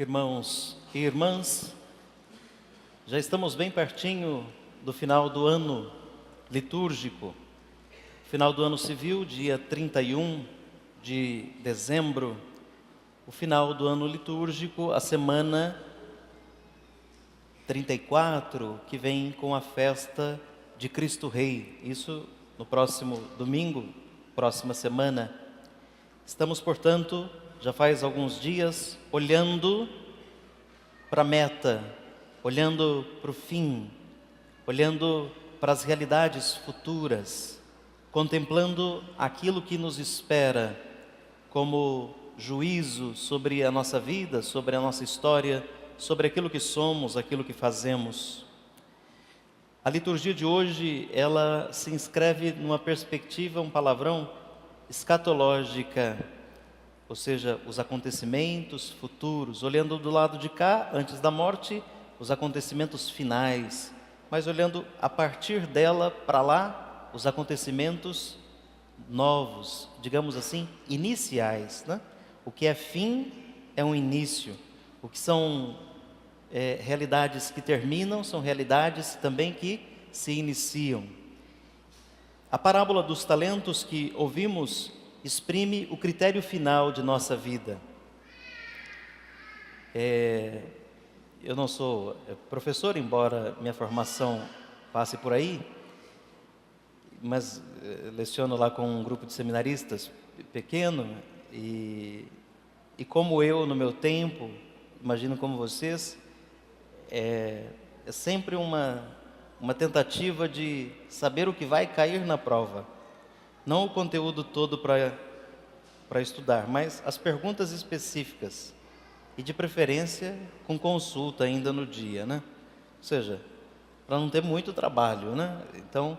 Irmãos e irmãs, já estamos bem pertinho do final do ano litúrgico, final do ano civil, dia 31 de dezembro, o final do ano litúrgico, a semana 34, que vem com a festa de Cristo Rei. Isso no próximo domingo, próxima semana. Estamos, portanto, já faz alguns dias, olhando para a meta, olhando para o fim, olhando para as realidades futuras, contemplando aquilo que nos espera como juízo sobre a nossa vida, sobre a nossa história, sobre aquilo que somos, aquilo que fazemos. A liturgia de hoje, ela se inscreve numa perspectiva, um palavrão, escatológica, ou seja, os acontecimentos futuros, olhando do lado de cá, antes da morte, os acontecimentos finais, mas olhando a partir dela para lá, os acontecimentos novos, digamos assim, iniciais, né? O que é fim é um início, o que são realidades que terminam, são realidades também que se iniciam. A parábola dos talentos que ouvimos exprime o critério final de nossa vida. Eu não sou professor, embora minha formação passe por aí, mas leciono lá com um grupo de seminaristas pequeno, e como eu, no meu tempo, imagino como vocês, é sempre uma tentativa de saber o que vai cair na prova. Não o conteúdo todo para estudar, mas as perguntas específicas. E de preferência com consulta ainda no dia, né? Ou seja, para não ter muito trabalho, né? Então,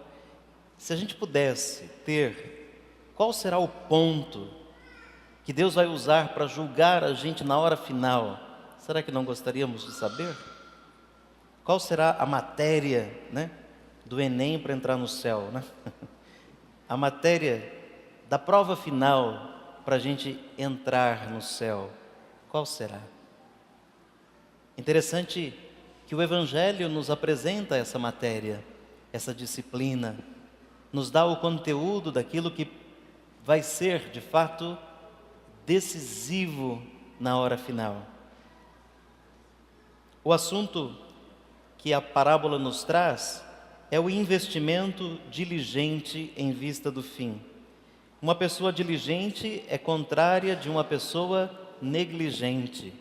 se a gente pudesse ter, qual será o ponto que Deus vai usar para julgar a gente na hora final? Será que não gostaríamos de saber? Qual será a matéria, né, do Enem para entrar no céu, né? A matéria da prova final para a gente entrar no céu, qual será? Interessante que o Evangelho nos apresenta essa matéria, essa disciplina, nos dá o conteúdo daquilo que vai ser, de fato, decisivo na hora final. O assunto que a parábola nos traz é o investimento diligente em vista do fim. Uma pessoa diligente é contrária de uma pessoa negligente.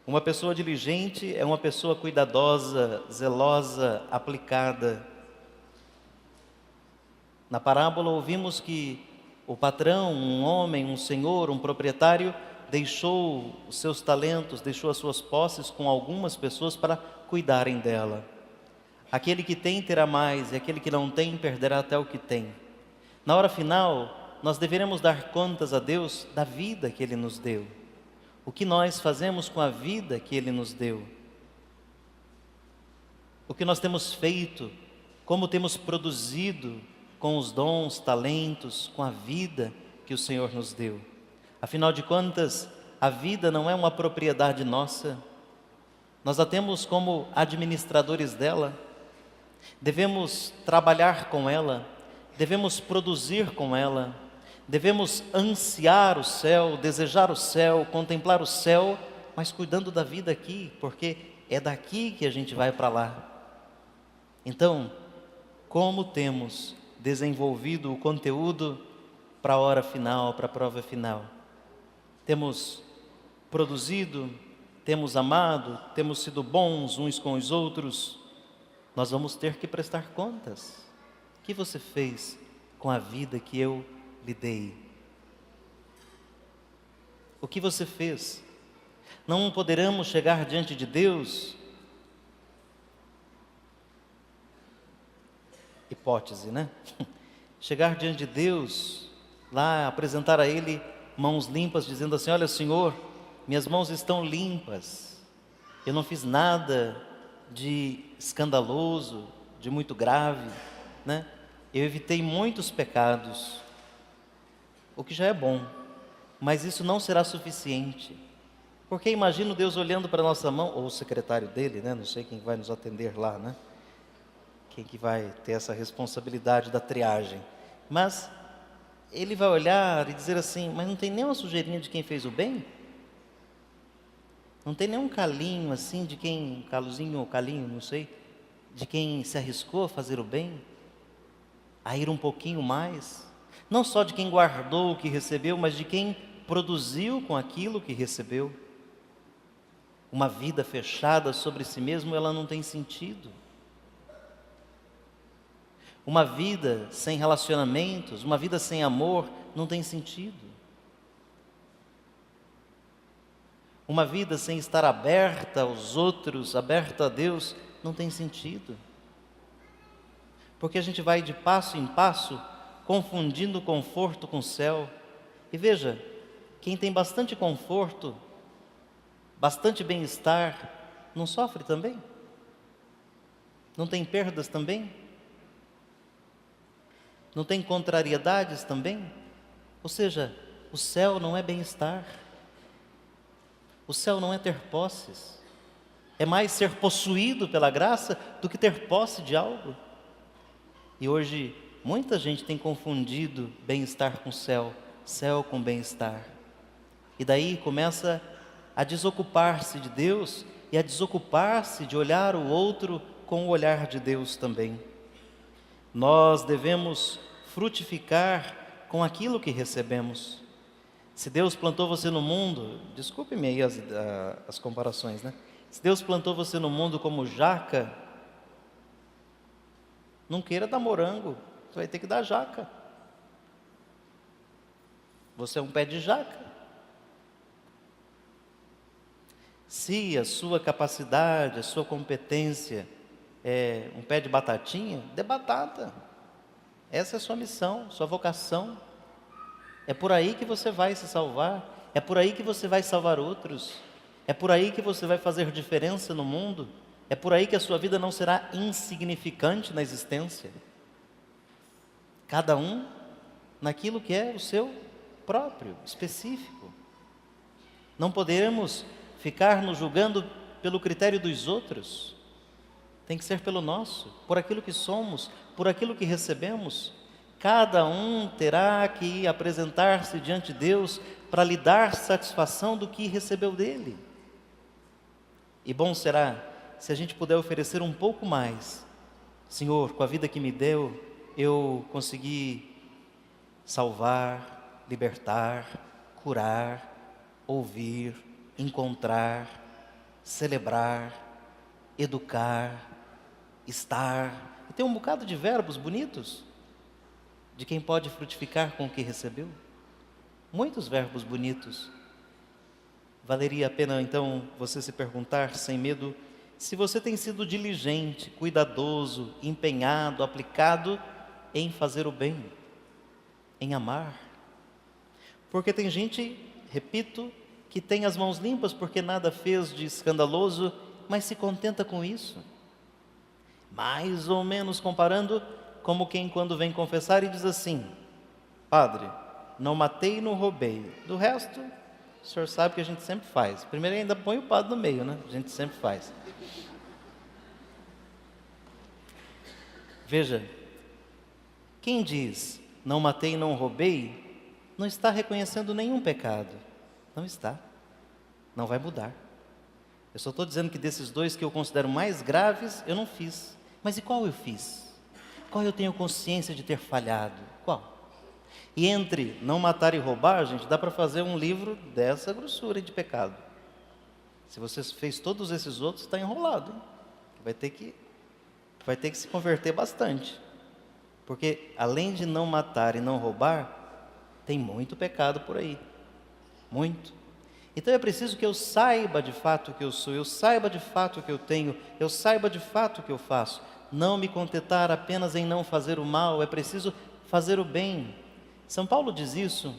Uma pessoa diligente é uma pessoa cuidadosa, zelosa, aplicada. Na parábola ouvimos que o patrão, um homem, um senhor, um proprietário, deixou os seus talentos, deixou as suas posses com algumas pessoas para cuidarem dela. Aquele que tem terá mais, e aquele que não tem perderá até o que tem. Na hora final, nós deveremos dar contas a Deus da vida que Ele nos deu. O que nós fazemos com a vida que Ele nos deu? O que nós temos feito? Como temos produzido com os dons, talentos, com a vida que o Senhor nos deu? Afinal de contas, a vida não é uma propriedade nossa. Nós a temos como administradores dela. Devemos trabalhar com ela, devemos produzir com ela, devemos ansiar o céu, desejar o céu, contemplar o céu, mas cuidando da vida aqui, porque é daqui que a gente vai para lá. Então, como temos desenvolvido o conteúdo para a hora final, para a prova final? Temos produzido, temos amado, temos sido bons uns com os outros? Nós vamos ter que prestar contas. O que você fez com a vida que eu lhe dei? O que você fez? Não poderemos chegar diante de Deus, hipótese, né? Chegar diante de Deus, lá apresentar a Ele mãos limpas, dizendo assim: olha, Senhor, minhas mãos estão limpas, eu não fiz nada de escandaloso, de muito grave, né? Eu evitei muitos pecados, o que já é bom, mas isso não será suficiente, Porque imagino Deus olhando para a nossa mão, ou o secretário dele, né? Não sei quem vai nos atender lá, né? Quem que vai ter essa responsabilidade da triagem. Mas ele vai olhar e dizer assim, mas não tem nenhuma sujeirinha de quem fez o bem? Não tem nenhum calinho assim de quem, calozinho ou calinho, não sei, de quem se arriscou a fazer o bem? A ir um pouquinho mais? Não só de quem guardou o que recebeu, mas de quem produziu com aquilo que recebeu. Uma vida fechada sobre si mesmo, ela não tem sentido. Uma vida sem relacionamentos, uma vida sem amor, não tem sentido. Uma vida sem estar aberta aos outros, aberta a Deus, não tem sentido. Porque a gente vai de passo em passo, confundindo conforto com céu. E veja, quem tem bastante conforto, bastante bem-estar, não sofre também? Não tem perdas também? Não tem contrariedades também? Ou seja, o céu não é bem-estar. O céu não é ter posses. É mais ser possuído pela graça do que ter posse de algo. E hoje, muita gente tem confundido bem-estar com céu, céu com bem-estar. E daí começa a desocupar-se de Deus e a desocupar-se de olhar o outro com o olhar de Deus também. Nós devemos frutificar com aquilo que recebemos. Se Deus plantou você no mundo, desculpe-me aí as comparações, né? Se Deus plantou você no mundo como jaca, não queira dar morango, você vai ter que dar jaca. Você é um pé de jaca. Se a sua capacidade, a sua competência é um pé de batatinha, dê batata. Essa é a sua missão, sua vocação. É por aí que você vai se salvar. É por aí que você vai salvar outros. É por aí que você vai fazer diferença no mundo. É por aí que a sua vida não será insignificante na existência. Cada um naquilo que é o seu próprio, específico. Não podemos ficar nos julgando pelo critério dos outros. Tem que ser pelo nosso, por aquilo que somos, por aquilo que recebemos. Cada um terá que apresentar-se diante de Deus para lhe dar satisfação do que recebeu dele. E bom será se a gente puder oferecer um pouco mais. Senhor, com a vida que me deu, eu consegui salvar, libertar, curar, ouvir, encontrar, celebrar, educar, estar. E tem um bocado de verbos bonitos de quem pode frutificar com o que recebeu. Muitos verbos bonitos. Valeria a pena então você se perguntar sem medo se você tem sido diligente, cuidadoso, empenhado, aplicado em fazer o bem, em amar. Porque tem gente, repito, que tem as mãos limpas porque nada fez de escandaloso, mas se contenta com isso. Mais ou menos comparando como quem quando vem confessar e diz assim: Padre, não matei e não roubei. Do resto, o senhor sabe que a gente sempre faz. Primeiro ainda põe o padre no meio, né? A gente sempre faz. Veja, quem diz não matei e não roubei, não está reconhecendo nenhum pecado. Não está. Não vai mudar. Eu só estou dizendo que desses dois que eu considero mais graves, eu não fiz. Mas e qual eu fiz? Qual eu tenho consciência de ter falhado? Qual? E entre não matar e roubar, gente, dá para fazer um livro dessa grossura de pecado. Se você fez todos esses outros, está enrolado, hein? Vai ter que se converter bastante. Porque além de não matar e não roubar, tem muito pecado por aí. Muito. Então é preciso que eu saiba de fato o que eu sou, eu saiba de fato o que eu tenho, eu saiba de fato o que eu faço. Não me contentar apenas em não fazer o mal, é preciso fazer o bem. São Paulo diz isso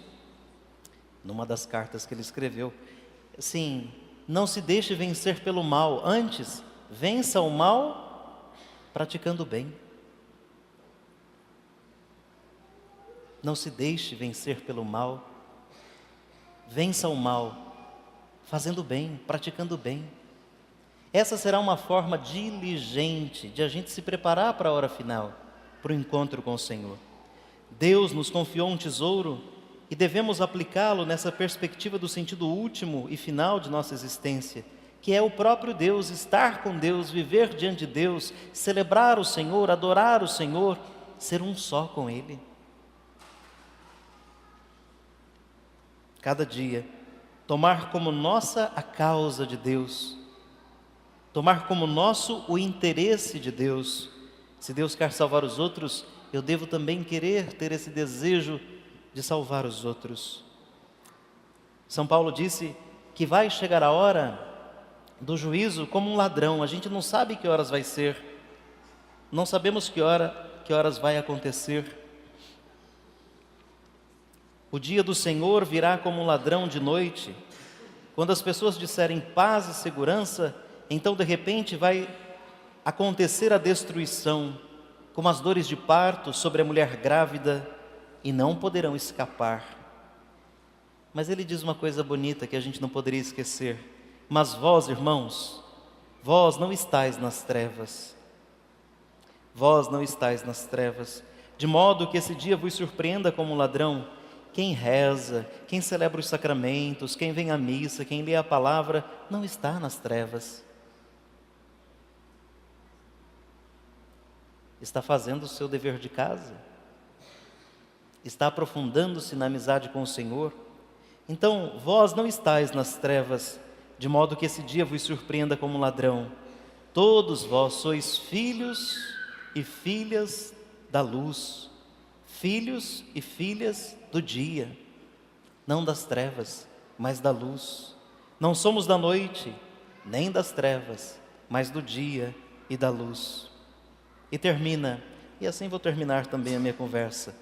numa das cartas que ele escreveu. Assim, não se deixe vencer pelo mal, antes vença o mal praticando o bem. Não se deixe vencer pelo mal, vença o mal fazendo bem, praticando bem. Essa será uma forma diligente de a gente se preparar para a hora final, para o encontro com o Senhor. Deus nos confiou um tesouro e devemos aplicá-lo nessa perspectiva do sentido último e final de nossa existência, que é o próprio Deus, estar com Deus, viver diante de Deus, celebrar o Senhor, adorar o Senhor, ser um só com Ele. Cada dia, tomar como nossa a causa de Deus, tomar como nosso o interesse de Deus. Se Deus quer salvar os outros, eu devo também querer ter esse desejo de salvar os outros. São Paulo disse que vai chegar a hora do juízo como um ladrão. A gente não sabe que horas vai ser, não sabemos que horas vai acontecer. O dia do Senhor virá como um ladrão de noite. Quando as pessoas disserem paz e segurança, então de repente vai acontecer a destruição, como as dores de parto sobre a mulher grávida, e não poderão escapar. Mas ele diz uma coisa bonita que a gente não poderia esquecer: mas vós, irmãos, vós não estáis nas trevas. Vós não estáis nas trevas, de modo que esse dia vos surpreenda como um ladrão. Quem reza, quem celebra os sacramentos, quem vem à missa, quem lê a palavra, não está nas trevas. Está fazendo o seu dever de casa. Está aprofundando-se na amizade com o Senhor. Então, vós não estáis nas trevas, de modo que esse dia vos surpreenda como um ladrão. Todos vós sois filhos e filhas da luz, filhos e filhas do dia, não das trevas, mas da luz. Não somos da noite, nem das trevas, mas do dia e da luz. E termina, e assim vou terminar também a minha conversa: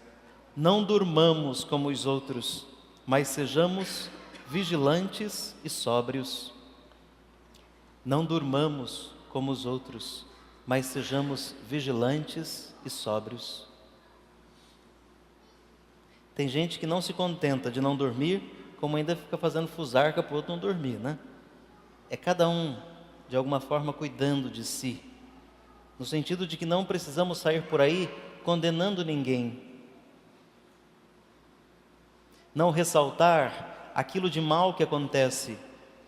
não durmamos como os outros, mas sejamos vigilantes e sóbrios. Não durmamos como os outros, mas sejamos vigilantes e sóbrios. Tem gente que não se contenta de não dormir, como ainda fica fazendo fusarca para o outro não dormir, né? É cada um, de alguma forma, cuidando de si, no sentido de que não precisamos sair por aí condenando ninguém. Não ressaltar aquilo de mal que acontece,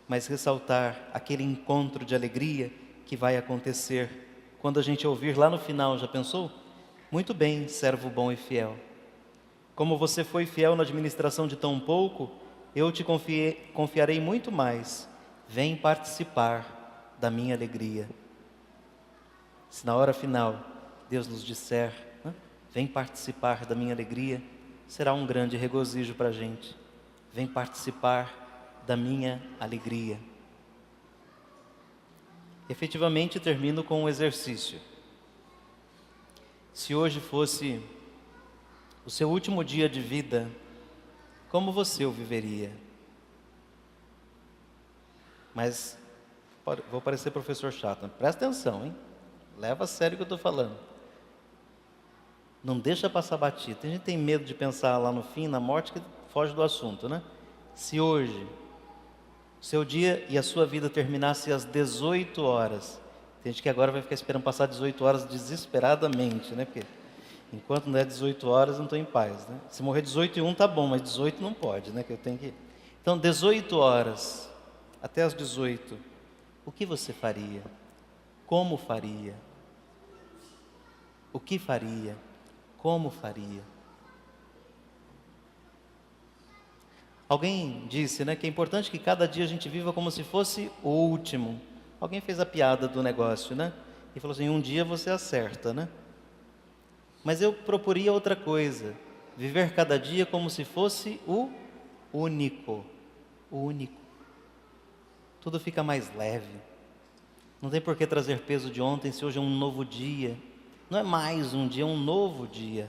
mas ressaltar aquele encontro de alegria que vai acontecer quando a gente ouvir lá no final. Já pensou? Muito bem, servo bom e fiel. Como você foi fiel na administração de tão pouco, eu te confiarei muito mais. Vem participar da minha alegria. Se na hora final Deus nos disser, né, vem participar da minha alegria, será um grande regozijo para a gente. Vem participar da minha alegria. Efetivamente, termino com um exercício. Se hoje fosse o seu último dia de vida, como você o viveria? Mas vou parecer professor chato, presta atenção, hein? Leva a sério o que eu estou falando. Não deixa passar batido. A gente tem medo de pensar lá no fim, na morte, que foge do assunto, né? Se hoje seu dia e a sua vida terminasse às 18 horas, tem gente que agora vai ficar esperando passar 18 horas desesperadamente, né? Porque enquanto não é 18 horas, eu não estou em paz, né? Se morrer 18 e 1 tá bom, mas 18 não pode, né? Que eu tenho que... Então, 18 horas, até as 18, o que você faria? Como faria? O que faria? Como faria? Alguém disse, né, que é importante que cada dia a gente viva como se fosse o último. Alguém fez a piada do negócio, né? E falou assim: um dia você acerta, né? Mas eu proporia outra coisa: viver cada dia como se fosse o único. O único. Tudo fica mais leve. Não tem por que trazer peso de ontem se hoje é um novo dia. Não é mais um dia, é um novo dia.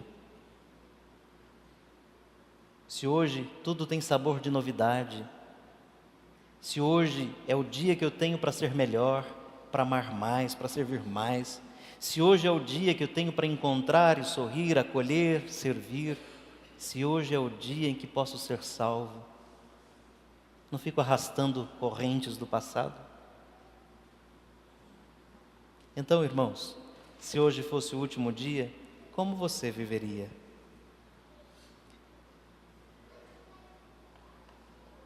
Se hoje tudo tem sabor de novidade, se hoje é o dia que eu tenho para ser melhor, para amar mais, para servir mais, se hoje é o dia que eu tenho para encontrar e sorrir, acolher, servir, se hoje é o dia em que posso ser salvo, Não fico arrastando correntes do passado. Então, irmãos, se hoje fosse o último dia, como você viveria?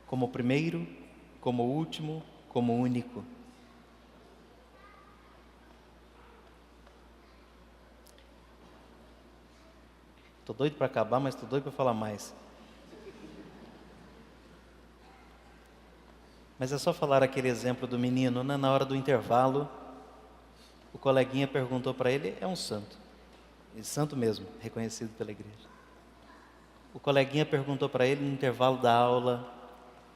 Como o primeiro, como o último, como o único? Estou doido para acabar, mas estou doido para falar mais. Mas é só falar aquele exemplo do menino, né? Na hora do intervalo, o coleguinha perguntou para ele, é um santo. E santo mesmo, reconhecido pela igreja. O coleguinha perguntou para ele no intervalo da aula,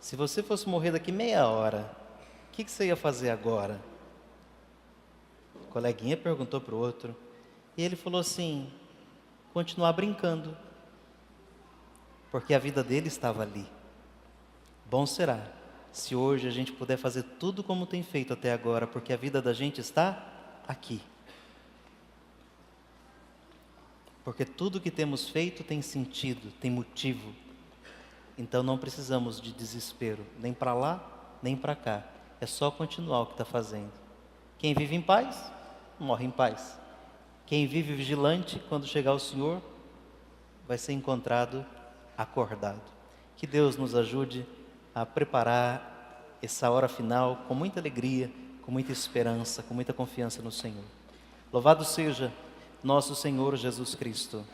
se você fosse morrer daqui meia hora, o que você ia fazer agora? O coleguinha perguntou para o outro, e ele falou assim, continuar brincando, porque a vida dele estava ali. Bom será se hoje a gente puder fazer tudo como tem feito até agora, porque a vida da gente está aqui. Porque tudo que temos feito tem sentido, tem motivo. Então não precisamos de desespero, nem para lá, nem para cá. É só continuar o que está fazendo. Quem vive em paz, morre em paz. Quem vive vigilante, quando chegar o Senhor, vai ser encontrado acordado. Que Deus nos ajude a preparar essa hora final com muita alegria, com muita esperança, com muita confiança no Senhor. Louvado seja nosso Senhor Jesus Cristo.